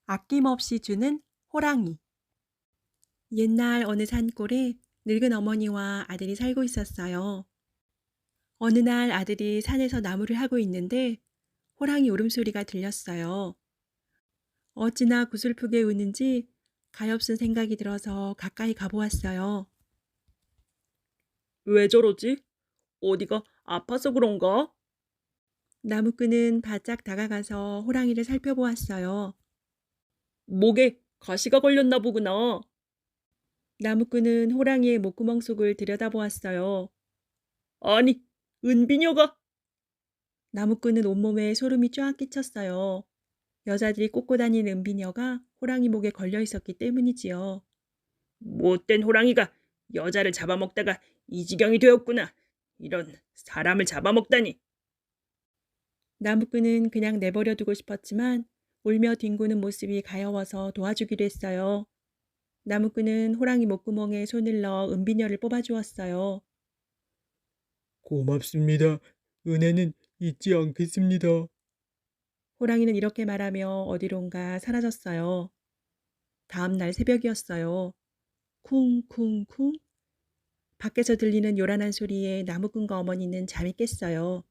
아낌없이 주는 호랑이. 옛날 어느 산골에 늙은 어머니와 아들이 살고 있었어요. 어느 날 아들이 산에서 나무를 하고 있는데 호랑이 울음소리가 들렸어요. 어찌나 구슬프게 우는지 가엾은 생각이 들어서 가까이 가보았어요. 왜 저러지? 어디가 아파서 그런가? 나무꾼은 바짝 다가가서 호랑이를 살펴보았어요. 목에 가시가 걸렸나 보구나. 나무꾼은 호랑이의 목구멍 속을 들여다보았어요. 아니, 은비녀가. 나무꾼은 온몸에 소름이 쫙 끼쳤어요. 여자들이 꽂고 다니는 은비녀가 호랑이 목에 걸려 있었기 때문이지요. 못된 호랑이가 여자를 잡아먹다가 이 지경이 되었구나. 이런 사람을 잡아먹다니. 나무꾼은 그냥 내버려 두고 싶었지만 울며 뒹구는 모습이 가여워서 도와주기로 했어요. 나무꾼은 호랑이 목구멍에 손을 넣어 은비녀를 뽑아주었어요. 고맙습니다. 은혜는 잊지 않겠습니다. 호랑이는 이렇게 말하며 어디론가 사라졌어요. 다음 날 새벽이었어요. 쿵쿵쿵. 밖에서 들리는 요란한 소리에 나무꾼과 어머니는 잠이 깼어요.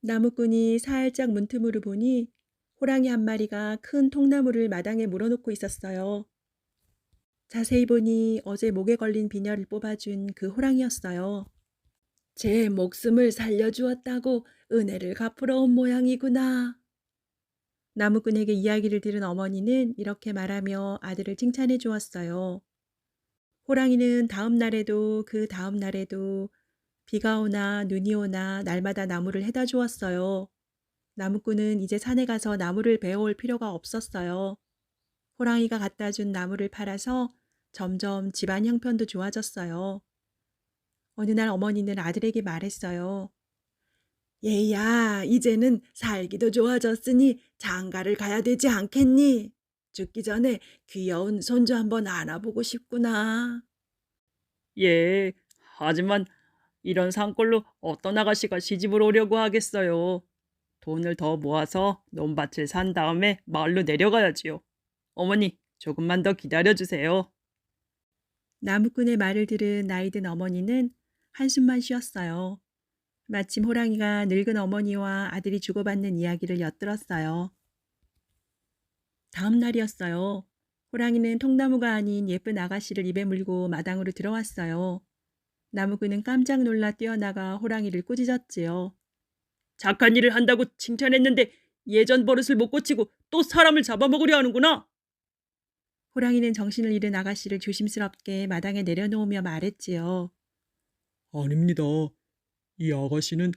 나무꾼이 살짝 문틈으로 보니 호랑이 한 마리가 큰 통나무를 마당에 물어놓고 있었어요. 자세히 보니 어제 목에 걸린 비녀를 뽑아준 그 호랑이였어요. 제 목숨을 살려주었다고 은혜를 갚으러 온 모양이구나. 나무꾼에게 이야기를 들은 어머니는 이렇게 말하며 아들을 칭찬해 주었어요. 호랑이는 다음 날에도 그 다음 날에도 비가 오나 눈이 오나 날마다 나무를 해다 주었어요. 나무꾼은 이제 산에 가서 나무를 베어올 필요가 없었어요. 호랑이가 갖다 준 나무를 팔아서 점점 집안 형편도 좋아졌어요. 어느 날 어머니는 아들에게 말했어요. 얘야, 이제는 살기도 좋아졌으니 장가를 가야 되지 않겠니? 죽기 전에 귀여운 손주 한번 안아보고 싶구나. 예, 하지만 이런 산골로 어떤 아가씨가 시집을 오려고 하겠어요. 돈을 더 모아서 논밭을 산 다음에 마을로 내려가야지요. 어머니, 조금만 더 기다려주세요. 나무꾼의 말을 들은 나이든 어머니는 한숨만 쉬었어요. 마침 호랑이가 늙은 어머니와 아들이 주고받는 이야기를 엿들었어요. 다음 날이었어요. 호랑이는 통나무가 아닌 예쁜 아가씨를 입에 물고 마당으로 들어왔어요. 나무꾼은 깜짝 놀라 뛰어나가 호랑이를 꾸짖었지요. 착한 일을 한다고 칭찬했는데 예전 버릇을 못 고치고 또 사람을 잡아먹으려 하는구나. 호랑이는 정신을 잃은 아가씨를 조심스럽게 마당에 내려놓으며 말했지요. 아닙니다. 이 아가씨는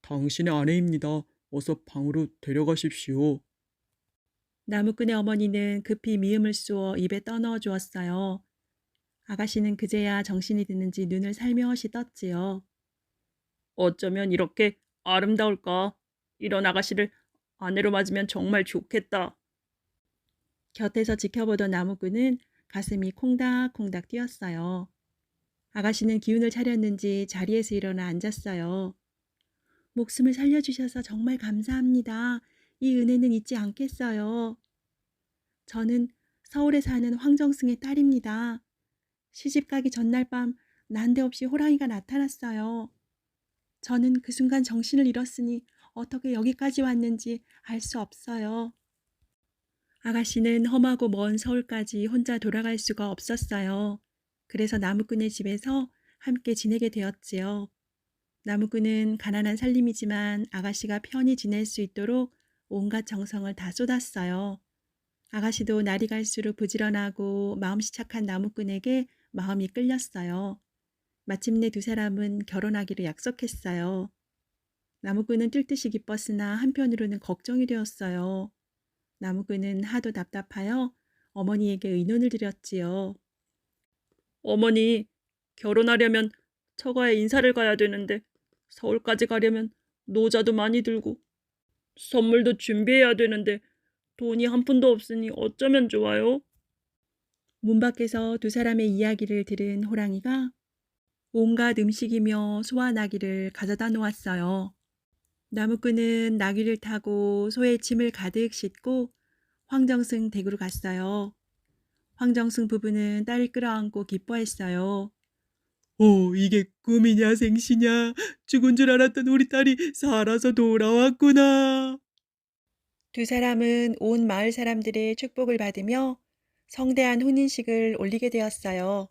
당신의 아내입니다. 어서 방으로 데려가십시오. 나무꾼의 어머니는 급히 미음을 쏘어 입에 떠넣어 주었어요. 아가씨는 그제야 정신이 드는지 눈을 살며시 떴지요. 어쩌면 이렇게 아름다울까? 이런 아가씨를 아내로 맞으면 정말 좋겠다. 곁에서 지켜보던 나무꾼은 가슴이 콩닥콩닥 뛰었어요. 아가씨는 기운을 차렸는지 자리에서 일어나 앉았어요. 목숨을 살려주셔서 정말 감사합니다. 이 은혜는 잊지 않겠어요. 저는 서울에 사는 황정승의 딸입니다. 시집가기 전날 밤 난데없이 호랑이가 나타났어요. 저는 그 순간 정신을 잃었으니 어떻게 여기까지 왔는지 알 수 없어요. 아가씨는 험하고 먼 서울까지 혼자 돌아갈 수가 없었어요. 그래서 나무꾼의 집에서 함께 지내게 되었지요. 나무꾼은 가난한 살림이지만 아가씨가 편히 지낼 수 있도록 온갖 정성을 다 쏟았어요. 아가씨도 날이 갈수록 부지런하고 마음씨 착한 나무꾼에게 마음이 끌렸어요. 마침내 두 사람은 결혼하기로 약속했어요. 나무꾼은 뛸 듯이 기뻤으나 한편으로는 걱정이 되었어요. 나무꾼은 하도 답답하여 어머니에게 의논을 드렸지요. 어머니, 결혼하려면 처가에 인사를 가야 되는데 서울까지 가려면 노자도 많이 들고 선물도 준비해야 되는데 돈이 한 푼도 없으니 어쩌면 좋아요? 문 밖에서 두 사람의 이야기를 들은 호랑이가 온갖 음식이며 소와 나귀를 가져다 놓았어요. 나무꾼은 나귀를 타고 소의 짐을 가득 싣고 황정승 댁으로 갔어요. 황정승 부부는 딸을 끌어안고 기뻐했어요. 이게 꿈이냐 생시냐? 죽은 줄 알았던 우리 딸이 살아서 돌아왔구나. 두 사람은 온 마을 사람들의 축복을 받으며 성대한 혼인식을 올리게 되었어요.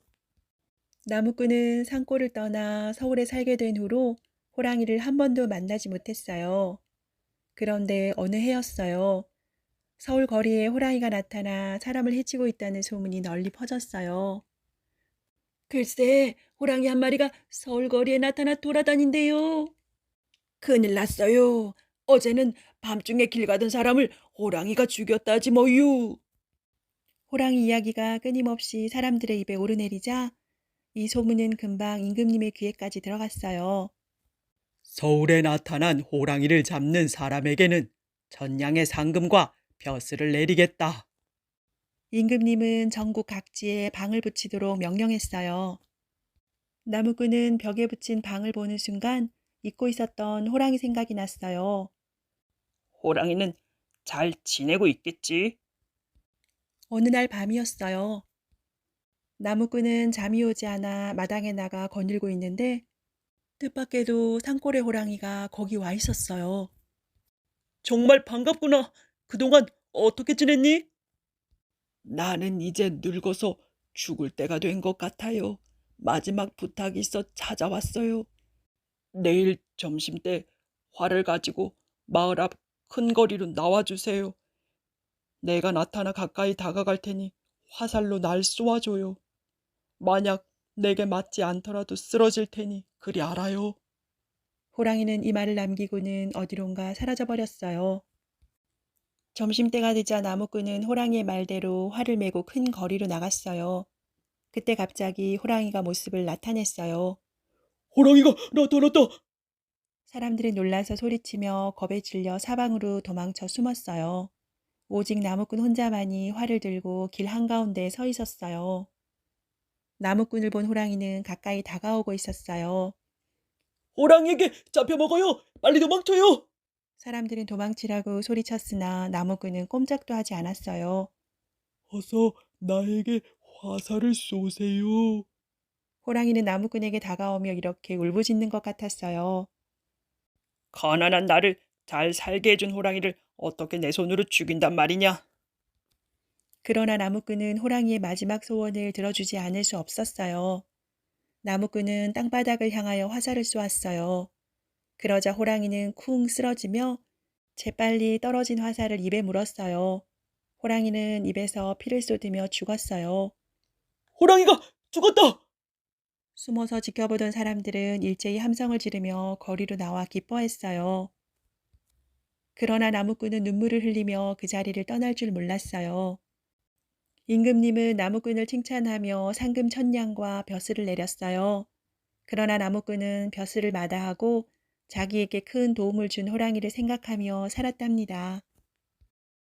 나무꾼은 산골을 떠나 서울에 살게 된 후로 호랑이를 한 번도 만나지 못했어요. 그런데 어느 해였어요. 서울 거리에 호랑이가 나타나 사람을 해치고 있다는 소문이 널리 퍼졌어요. 글쎄, 호랑이 한 마리가 서울 거리에 나타나 돌아다닌대요. 큰일 났어요. 어제는 밤중에 길 가던 사람을 호랑이가 죽였다지 뭐유. 호랑이 이야기가 끊임없이 사람들의 입에 오르내리자 이 소문은 금방 임금님의 귀에까지 들어갔어요. 서울에 나타난 호랑이를 잡는 사람에게는 전량의 상금과 벼슬을 내리겠다. 임금님은 전국 각지에 방을 붙이도록 명령했어요. 나무꾼은 벽에 붙인 방을 보는 순간 잊고 있었던 호랑이 생각이 났어요. 호랑이는 잘 지내고 있겠지? 어느 날 밤이었어요. 나무꾼은 잠이 오지 않아 마당에 나가 거닐고 있는데 뜻밖에도 산골의 호랑이가 거기 와 있었어요. 정말 반갑구나. 그동안 어떻게 지냈니? 나는 이제 늙어서 죽을 때가 된 것 같아요. 마지막 부탁이 있어 찾아왔어요. 내일 점심때 활을 가지고 마을 앞 큰 거리로 나와주세요. 내가 나타나 가까이 다가갈 테니 화살로 날 쏘아줘요. 만약 내게 맞지 않더라도 쓰러질 테니 그리 알아요. 호랑이는 이 말을 남기고는 어디론가 사라져 버렸어요. 점심때가 되자 나무꾼은 호랑이의 말대로 활을 메고 큰 거리로 나갔어요. 그때 갑자기 호랑이가 모습을 나타냈어요. 호랑이가 나타났다. 사람들이 놀라서 소리치며 겁에 질려 사방으로 도망쳐 숨었어요. 오직 나무꾼 혼자만이 활을 들고 길 한가운데 서 있었어요. 나무꾼을 본 호랑이는 가까이 다가오고 있었어요. 호랑이에게 잡혀먹어요. 빨리 도망쳐요. 사람들은 도망치라고 소리쳤으나 나무꾼은 꼼짝도 하지 않았어요. 어서 나에게 화살을 쏘세요. 호랑이는 나무꾼에게 다가오며 이렇게 울부짖는 것 같았어요. 가난한 나를 잘 살게 해준 호랑이를 어떻게 내 손으로 죽인단 말이냐? 그러나 나무꾼은 호랑이의 마지막 소원을 들어주지 않을 수 없었어요. 나무꾼은 땅바닥을 향하여 화살을 쏘았어요. 그러자 호랑이는 쿵 쓰러지며 재빨리 떨어진 화살을 입에 물었어요. 호랑이는 입에서 피를 쏟으며 죽었어요. 호랑이가 죽었다. 숨어서 지켜보던 사람들은 일제히 함성을 지르며 거리로 나와 기뻐했어요. 그러나 나무꾼은 눈물을 흘리며 그 자리를 떠날 줄 몰랐어요. 임금님은 나무꾼을 칭찬하며 상금 1000냥과 벼슬을 내렸어요. 그러나 나무꾼은 벼슬을 마다하고 자기에게 큰 도움을 준 호랑이를 생각하며 살았답니다.